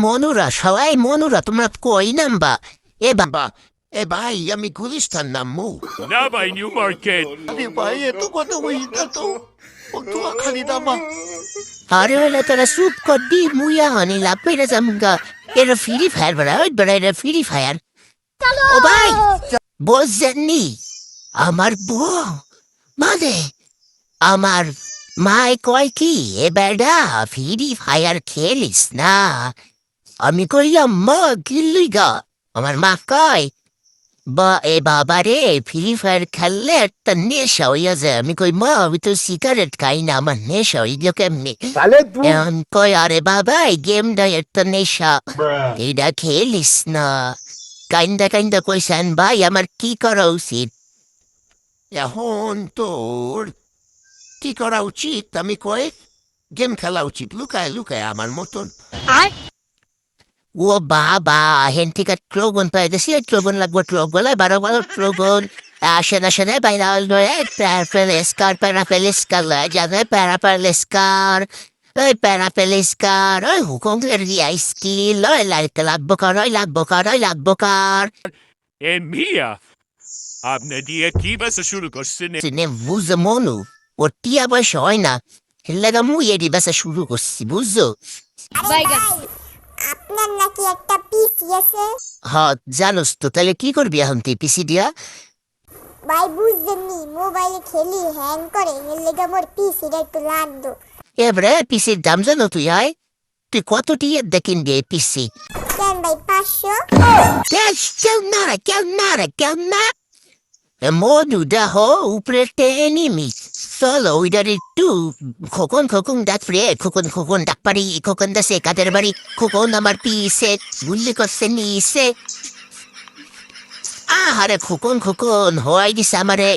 মনুরা সবাই মনুরা তোমরা কই নাম্বা এ বাবা এ ভাই আমি গুলিস্তান নামবো। না ভাই নিউ মার্কেট। আরে ভাই এত কথা বলিস না তো, ও তো খালি নামা। আরে ওলা তোরা চুপ কর দি মুইয়া হানি লাভ পেরে যামগা এটা ফ্রি ফায়ার বড়া এটা ফ্রি ফায়ার ও ভাই বুঝছেননি আমার বউ মানে আমার মায় কয় কি এ বেডা ফ্রি ফায়ার খেলিস না আমি কইলাম মা কিল্লুই গা আমার মা কয় বা এ বাবা রে ফ্রি ফায়ার খেললে একটা নেশা হইয়া যায় আমি কই মা আমি তো সিগারেট খাই না আমার নেশা হইল কেমনি এখন কয় আরে বাবা এই গেমটা একটা নেশা এটা খেলিস না কাইন্দা কাইন্দা কইছেন ভাই আমার কি করা উচিত এখন তোর কি করা উচিত আমি কয়ে গেম খেলা উচিত লুকায় লুকায় আমার মতন। ও বাবা হেন থেকে ট্রোগন পাইতেছি ট্রোগন লাগবো ট্রোগন বারো বারো ট্রোগন আসে না বাইরা প্যারাপেলিস্কার জানে প্যারাপেলিস্কার ওই প্যারাপেলিস্কার ওই হুকুম রিয়া স্কিল ওই লাগবো কার এ মিয়া আপনি দিয়ে কি বাসা শুরু করছেন? সিনে বুঝো মনু ওর টিয়া বয়স হয় না হেল্লাগা মুই এটি বাসা শুরু করছি বুঝছো আপনার নাকি একটা পিসি আছে? হ্যাঁ জানোস তো তাহলে কি করবি এখন তুই পিসি দিয়া ভাই বুঝছেননি মোবাইলে খেলি হ্যাং করে এর লেগে মোর পিসিটা একটু লাগতো। এবারে পিসির দাম জানো তুই আয় তুই কত টিয়া দেখিন গে পিসি কেন ভাই 500? কেউ না মনু দেহ উপরে টেনিমি চলো ওইটার একটু খোকন ডাক ফ্রে খোকন ডাক পারি খোকন দাসে কাদের বাড়ি খোকন আমার পিসে গুল্লি করছে নিসে আহারে খোকন হওয়াই দিছে আমারে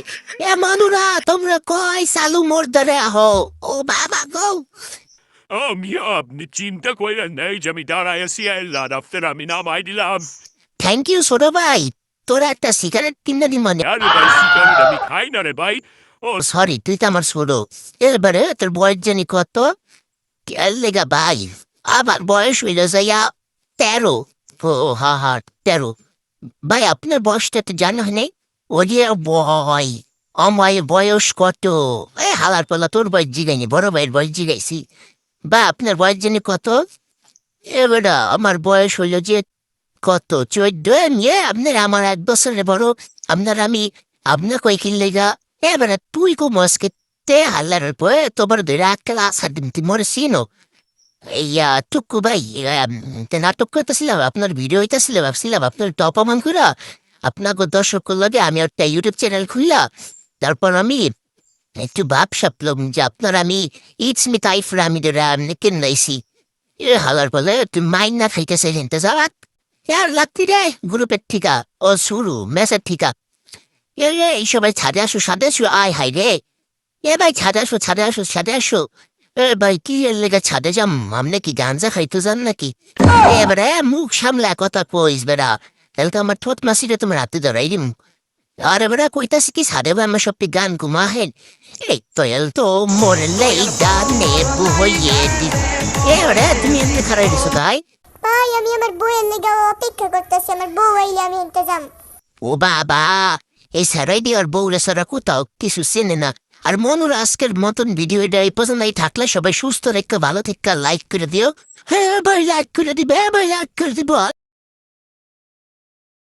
এ মানুরা তোমরা কয় চালু মোর ধরে আহো ও বাবা গো ও মিয়া আপনি চিন্তা করেন নাই যে আমি দাঁড়ায় আছি আল্লাহ দফতর আমি নামাই দিলাম। থ্যাংক ইউ ছোট ভাই তোরা একটা সিগারেট কিনে দি মানে আরে ভাই সিগারেট আমি খাই না রে ভাই। ও সরি তুই তো আমার ছোট এবারে তোর বয়স জানি কত লেগা ভাই আমার বয়স হইল যাইয়া 13 ও হা 13 ভাই আপনার বয়সটা তো জানা হয় নাই ও যে বয় আমার বয়স কত এ হালার পালা তোর বয়স জিগাইনি বড় ভাইয়ের বয়স জিগাইছি বা আপনার বয়স জানি কত এবারে আমার বয়স হইল যে কত 14 নিয়ে আপনার আমার 1 বছরের বড় আমি আপনার কই কিনলে গা এবারে তুই কো মস্কে তে হাল্লার পরে তোমার ধরে ক্লাস হাতে মরে সিনো ইয়া টুকু ভাই নাটক করতেছিলাম আপনার ভিডিও হইতেছিলাম ভাবছিলাম আপনার টপ অমান করা আপনাকে দর্শক লাগে আমি একটা ইউটিউব চ্যানেল খুললা তারপর আমি একটু ভাব সাপলাম যে আপনার আমি ইটস মি তাইফরা আমি কিনাইছি এ হালার বলে তুই মাইন না খাইতেছে হেনতে যাওয়াত আর লাগতি রে গ্রুপের ঠিকা ও শুরু মেসের ঠিকা এই সবাই ছাদে আসো আয় হাই রে এ ভাই ছাদে আসো এ ভাই কি এর লেগে ছাদে যাম আমনে কি গাঞ্জা খাইতে যান নাকি এবারে মুখ সামলা কথা কইস বেড়া তাহলে তো আমার ঠোঁট মাসিরে তুমি রাতে ধরাই দিম আর এবারে কইতাছি কি ছাদে ভাই আমার সবটি গান ঘুমাহেন এই তো তো মরলে গানে বুহইয়ে দি এবারে তুমি এমনি খারাই দিছো তাই ভাই আমি আমার বউয়ের লেগে অপেক্ষা করতেছি, আমার বউ আইলে আমি ইন্তজাম। ও বাবা এই সারাই দিয়ে আর বউরে সারা কোথাও কিছু চেনে না আর মনুর আজকের মতন ভিডিওটা এই পর্যন্ত থাকলে সবাই সুস্থ রেখে ভালো থেকে লাইক করে দিও হ্যাঁ ভাই লাইক করে দিবে হ্যাঁ ভাই লাইক করে দিব